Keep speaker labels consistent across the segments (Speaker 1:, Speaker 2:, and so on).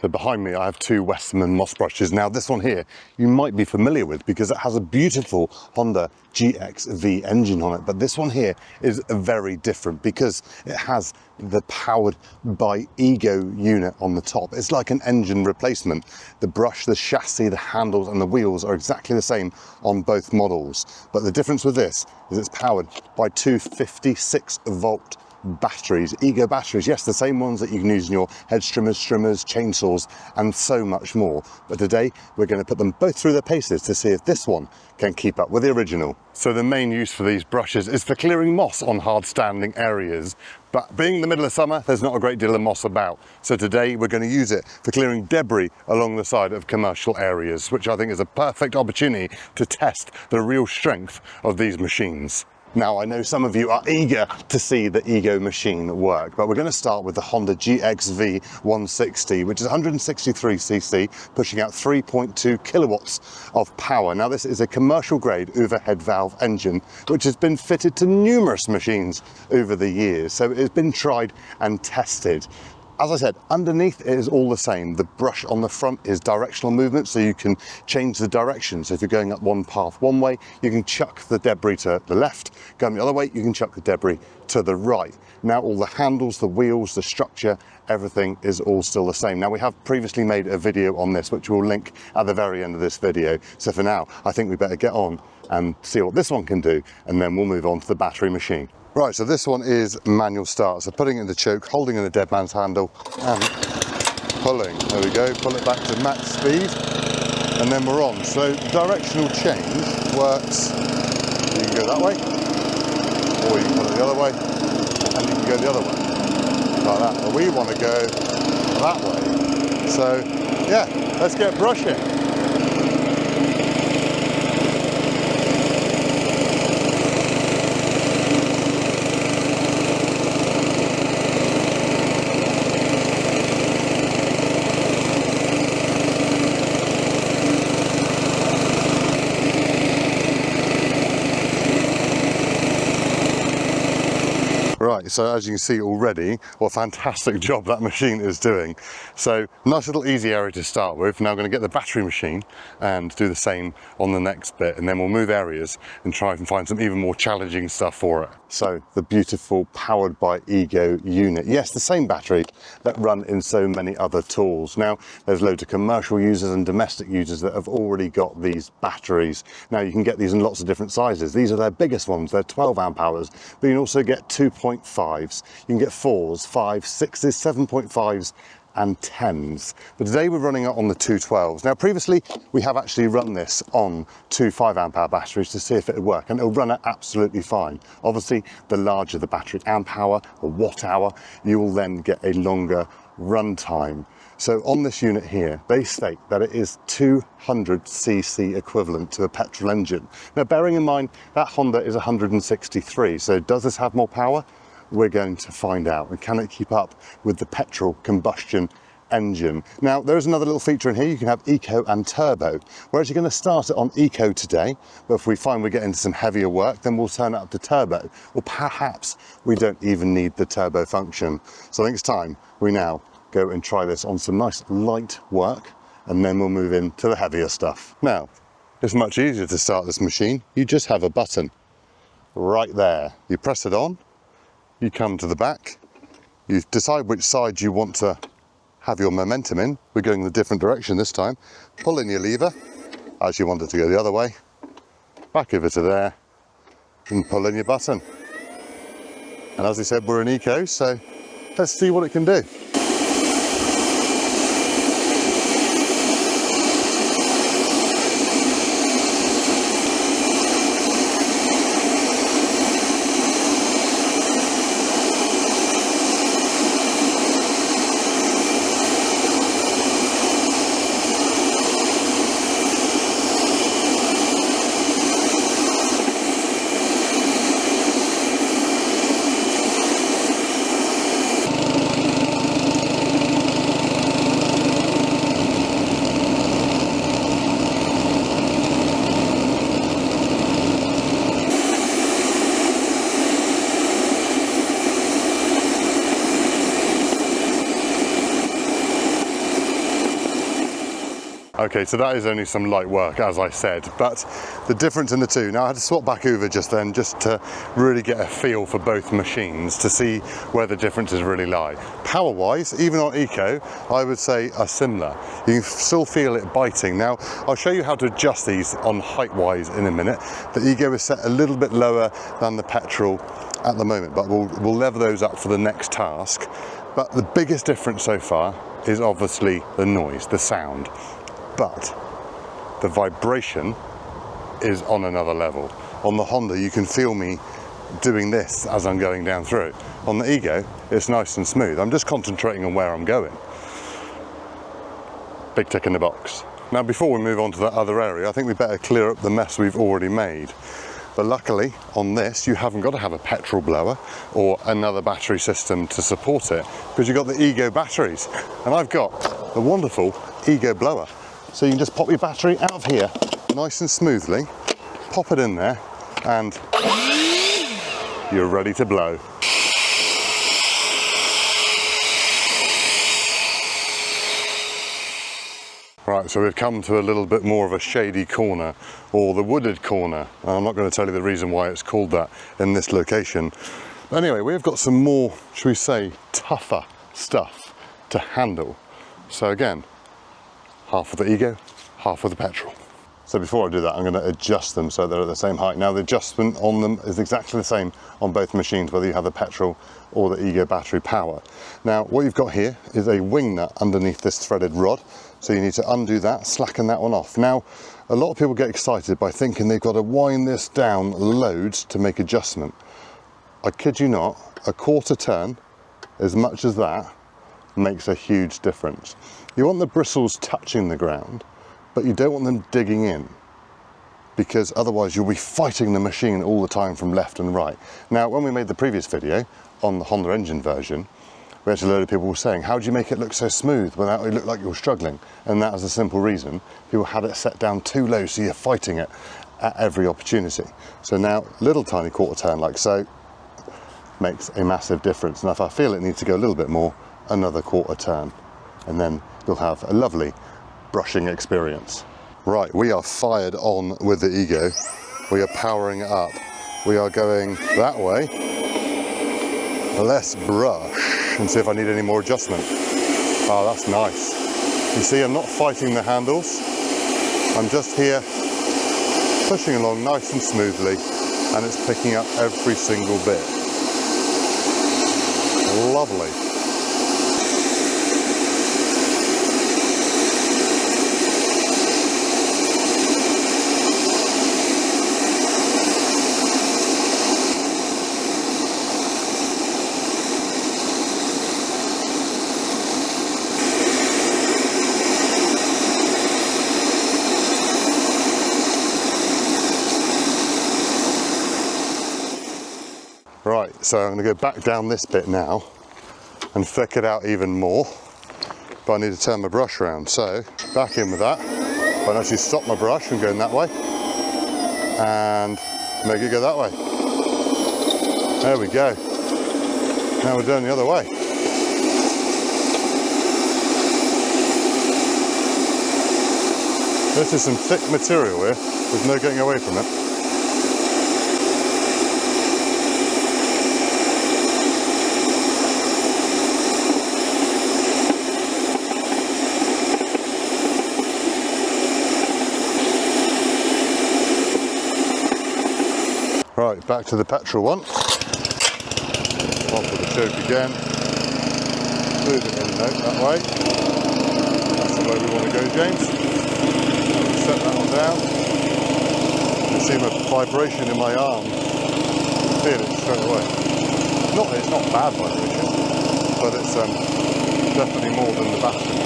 Speaker 1: So behind me I have two Westermann moss brushes. Now this one here you might be familiar with because it has a beautiful Honda GXV engine on it, but this one here is very different because it has the powered by Ego unit on the top. It's like an engine replacement. The brush, the chassis, the handles and the wheels are exactly the same on both models, but the difference with this is it's powered by two 56-volt batteries, Ego batteries. Yes, the same ones that you can use in your hedge trimmers, chainsaws and so much more. But today we're going to put them both through their paces to see if this one can keep up with the original. So the main use for these brushes is for clearing moss on hard standing areas, but being in the middle of summer there's not a great deal of moss about, so today we're going to use it for clearing debris along the side of commercial areas, which I think is a perfect opportunity to test the real strength of these machines. Now I know some of you are eager to see the Ego machine work, but we're going to start with the Honda GXV160, which is 163cc, pushing out 3.2 kilowatts of power. Now this is a commercial grade overhead valve engine, which has been fitted to numerous machines over the years, so it has been tried and tested. As I said, underneath it is all the same. The brush on the front is directional movement, so you can change the direction. So if you're going up one path one way, you can chuck the debris to the left. Going the other way, you can chuck the debris to the right. Now all the handles, the wheels, the structure, everything is all still the same. Now we have previously made a video on this, which we'll link at the very end of this video. So for now, I think we better get on and see what this one can do, and then we'll move on to the battery machine. Right, so this one is manual start. So putting in the choke, holding in the dead man's handle and pulling. There we go, pull it back to max speed and then we're on. So directional change works. You can go that way or you can pull it the other way and you can go the other way. Like that. But we want to go that way. So yeah, let's get brushing. Right, so as you can see already, what a fantastic job that machine is doing. So nice little easy area to start with. Now I'm going to get the battery machine and do the same on the next bit, and then we'll move areas and try and find some even more challenging stuff for it. So the beautiful powered by Ego unit. Yes, the same battery that run in so many other tools. Now there's loads of commercial users and domestic users that have already got these batteries. Now you can get these in lots of different sizes. These are their biggest ones, they're 12 amp hours, but you can also get 2.5s, you can get 4s, 5s, 6s, 7.5s and 10s. But today we're running it on the 212s. Now previously we have actually run this on two 5 amp hour batteries to see if it would work, and it'll run it absolutely fine. Obviously the larger the battery amp hour or watt hour, you will then get a longer run time. So on this unit here, they state that it is 200cc equivalent to a petrol engine. Now bearing in mind that Honda is 163, so does this have more power? We're going to find out. And can it keep up with the petrol combustion engine? Now there is another little feature in here. You can have eco and turbo, whereas you're going to start it on eco today, but if we find we get into some heavier work, then we'll turn it up to turbo, or perhaps we don't even need the turbo function. So I think it's time we now go and try this on some nice light work, and then we'll move into the heavier stuff. Now it's much easier to start this machine. You just have a button right there, you press it on, you come to the back, you decide which side you want to have your momentum in. We're going the different direction this time. Pull in your lever as you want it to go the other way, back over to there and pull in your button. And as I said, we're in eco, so let's see what it can do. Okay, so that is only some light work, as I said, but the difference in the two, now I had to swap back over just then, just to really get a feel for both machines, to see where the differences really lie. Power-wise, even on Eco, I would say are similar. You can still feel it biting. Now, I'll show you how to adjust these on height-wise in a minute. The Ego is set a little bit lower than the petrol at the moment, but we'll level those up for the next task. But the biggest difference so far is obviously the noise, the sound. But the vibration is on another level. On the Honda, you can feel me doing this as I'm going down through it. On the Ego, it's nice and smooth. I'm just concentrating on where I'm going. Big tick in the box. Now, before we move on to that other area, I think we better clear up the mess we've already made. But luckily, on this, you haven't got to have a petrol blower or another battery system to support it, because you've got the Ego batteries. And I've got the wonderful Ego blower. So you can just pop your battery out of here, nice and smoothly, pop it in there, and you're ready to blow. Right, so we've come to a little bit more of a shady corner, or the wooded corner. I'm not going to tell you the reason why it's called that in this location. But anyway, we've got some more, shall we say, tougher stuff to handle. So again, half of the Ego, half of the petrol. So before I do that, I'm going to adjust them so they're at the same height. Now, the adjustment on them is exactly the same on both machines, whether you have the petrol or the Ego battery power. Now, what you've got here is a wing nut underneath this threaded rod. So you need to undo that, slacken that one off. Now, a lot of people get excited by thinking they've got to wind this down loads to make adjustment. I kid you not, a quarter turn, as much as that, makes a huge difference. You want the bristles touching the ground, but you don't want them digging in, because otherwise you'll be fighting the machine all the time from left and right. Now, when we made the previous video on the Honda engine version, we had a load of people were saying, how do you make it look so smooth without it look like you're struggling? And that was a simple reason. People had it set down too low, so you're fighting it at every opportunity. So now, little tiny quarter turn like so makes a massive difference. And if I feel it needs to go a little bit more, another quarter turn, and then you'll have a lovely brushing experience. Right, we are fired on with the Ego. We are powering it up. We are going that way. Let's brush and see if I need any more adjustment. Oh, that's nice. You see, I'm not fighting the handles. I'm just here pushing along nice and smoothly, and it's picking up every single bit. Lovely. Right, so I'm going to go back down this bit now and flick it out even more, but I need to turn my brush around. So back in with that. I can actually stop my brush from going that way and make it go that way. There we go. Now we're doing the other way. This is some thick material here, there's no getting away from it. Right, back to the petrol one. Off with the choke again. Move it in that way. That's the way we want to go, James. Set that one down. You can see my vibration in my arm. Feel it straight away. It's not bad vibration, but it's definitely more than the battery.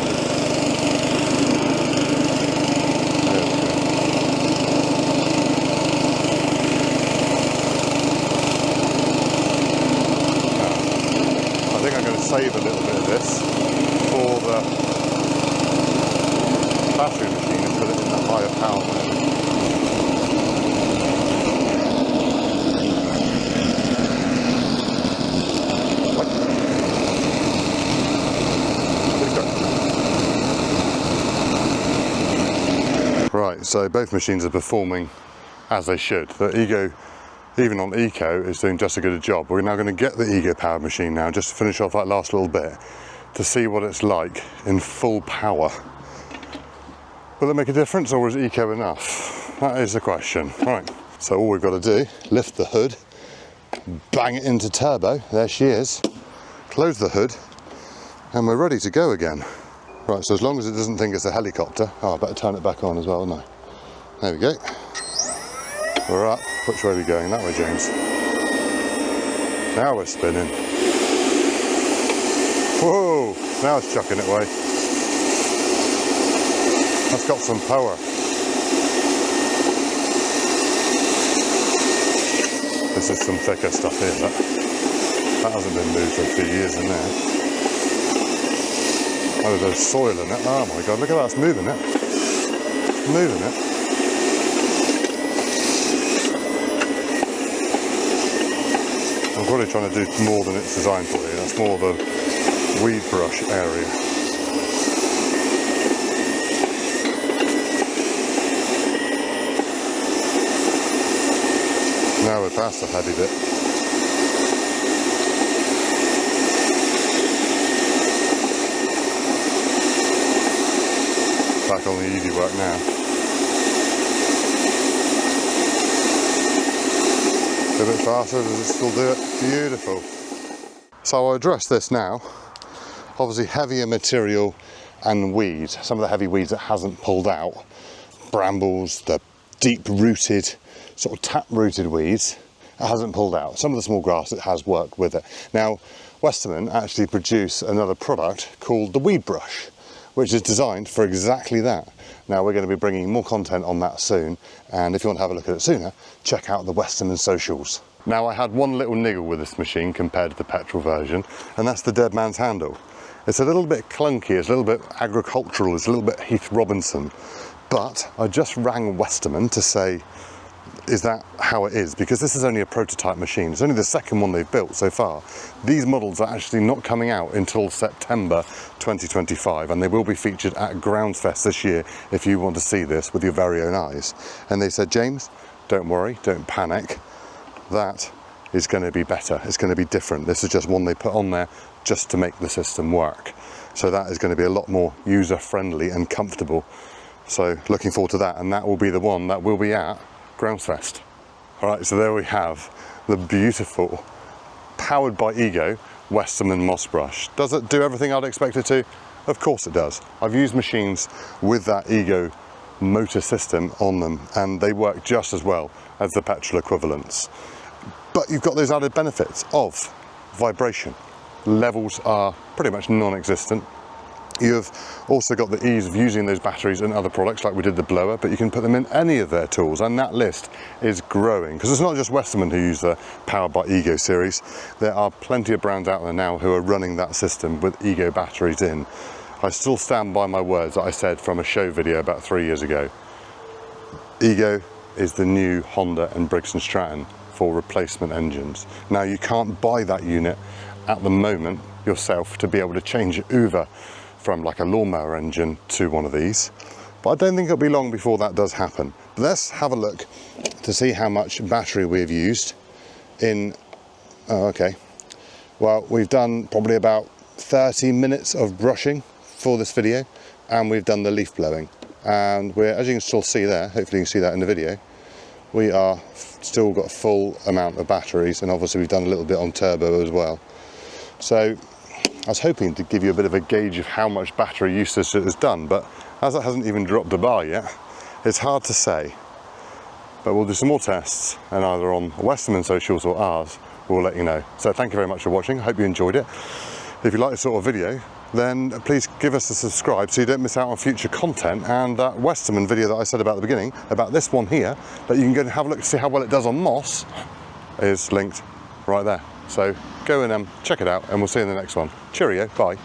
Speaker 1: Save a little bit of this for the battery machine and put it in the higher power mode. Right, so both machines are performing as they should. The Ego, even on Eco, is doing just as good a job. We're now going to get the Ego powered machine now, just to finish off that last little bit, to see what it's like in full power. Will it make a difference, or is Eco enough? That is the question. Right, so all we've got to do, lift the hood, bang it into turbo, there she is, close the hood, and we're ready to go again. Right, so as long as it doesn't think it's a helicopter, I better turn it back on as well, haven't I? There we go. We're up. Which way are we going? That way, James. Now we're spinning. Whoa! Now it's chucking it away. That's got some power. This is some thicker stuff here. That hasn't been moved for a few years in there. Oh, there's soil in it. Oh my God, look at that, it's moving it. It's moving it. I'm probably trying to do more than it's designed for here. That's more the weed brush area. Now we're past the heavy bit. Back on the easy work now. A bit faster, does it still do it? Beautiful. So I'll address this now. Obviously heavier material and weed. Some of the heavy weeds that hasn't pulled out. Brambles, the deep-rooted, sort of tap-rooted weeds, it hasn't pulled out. Some of the small grass, it has worked with it. Now, Westermann actually produce another product called the weed brush, which is designed for exactly that. Now we're going to be bringing more content on that soon, and if you want to have a look at it sooner, check out the Westermann socials. Now I had one little niggle with this machine compared to the petrol version, and that's the dead man's handle. It's a little bit clunky, it's a little bit agricultural, it's a little bit Heath Robinson, but I just rang Westermann to say, is that how it is? Because this is only a prototype machine. It's only the second one they've built so far. These models are actually not coming out until September 2025, and they will be featured at Groundsfest this year if you want to see this with your very own eyes. And they said, James, don't worry, don't panic. That is going to be better. It's going to be different. This is just one they put on there just to make the system work. So that is going to be a lot more user-friendly and comfortable. So looking forward to that, and that will be the one that will be at Groundsfest. All right, so there we have the beautiful, powered by Ego, Westermann moss brush. Does it do everything I'd expect it to? Of course it does. I've used machines with that Ego motor system on them, and they work just as well as the petrol equivalents. But you've got those added benefits of vibration. Levels are pretty much non-existent. You've also got the ease of using those batteries in other products like we did the blower, but you can put them in any of their tools, and that list is growing because it's not just Westermann who use the Powered by Ego series. There are plenty of brands out there now who are running that system with Ego batteries in. I still stand by my words that I said from a show video about 3 years ago. Ego is the new Honda and Briggs & Stratton for replacement engines. Now you can't buy that unit at the moment yourself to be able to change it over from like a lawnmower engine to one of these, but I don't think it'll be long before that does happen. But let's have a look to see how much battery we've used in, well, we've done probably about 30 minutes of brushing for this video, and we've done the leaf blowing, and we're, as you can still see there, hopefully you can see that in the video, we are still got a full amount of batteries, and obviously we've done a little bit on turbo as well. So I was hoping to give you a bit of a gauge of how much battery use this has done, but as it hasn't even dropped a bar yet, it's hard to say. But we'll do some more tests, and either on Westermann socials or ours, we'll let you know. So thank you very much for watching. I hope you enjoyed it. If you like this sort of video, then please give us a subscribe so you don't miss out on future content, and that Westermann video that I said about at the beginning, about this one here, that you can go and have a look to see how well it does on moss, is linked right there. So go and check it out, and we'll see you in the next one. Cheerio, bye.